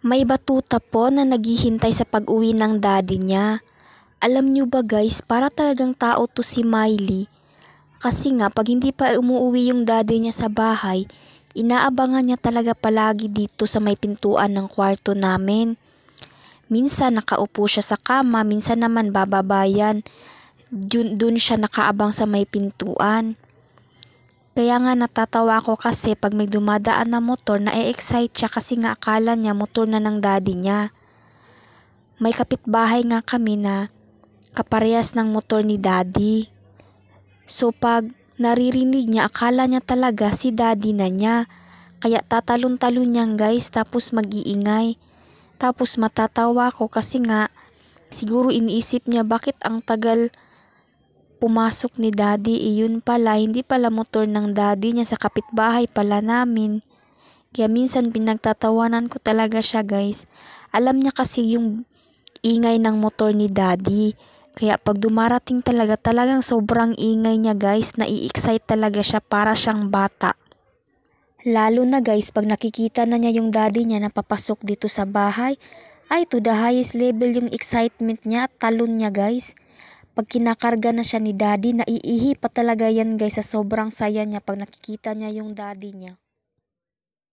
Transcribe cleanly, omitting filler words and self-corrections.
May batuta po na naghihintay sa pag-uwi ng daddy niya. Alam niyo ba guys, para talagang tao to si Miley. Kasi nga pag hindi pa umuwi yung daddy niya sa bahay, inaabangan niya talaga palagi dito sa may pintuan ng kwarto namin. Minsan nakaupo siya sa kama, minsan naman bababayan. Dun siya nakaabang sa may pintuan. Kaya nga natatawa ako kasi pag may dumadaan na motor, na-excite siya kasi nga akala niya motor na ng daddy niya. May kapitbahay nga kami na kaparehas ng motor ni daddy. So pag naririnig niya, akala niya talaga si daddy na niya. Kaya tatalon-talon niyang guys, tapos mag-iingay. Tapos matatawa ko kasi nga siguro iniisip niya bakit ang tagal pumasok ni daddy. Yun pala, hindi pala motor ng daddy niya, sa kapitbahay pala namin. Kaya minsan pinagtatawanan ko talaga siya guys. Alam niya kasi yung ingay ng motor ni daddy. Kaya pag dumarating talagang sobrang ingay niya guys, nai-excite talaga siya, para siyang bata. Lalo na guys, pag nakikita na niya yung daddy niya na papasok dito sa bahay, ay to the highest level yung excitement niya at talon niya guys. Pag kinakarga na siya ni daddy, naiihi pa talaga yan guys sa sobrang saya niya pag nakikita niya yung daddy niya.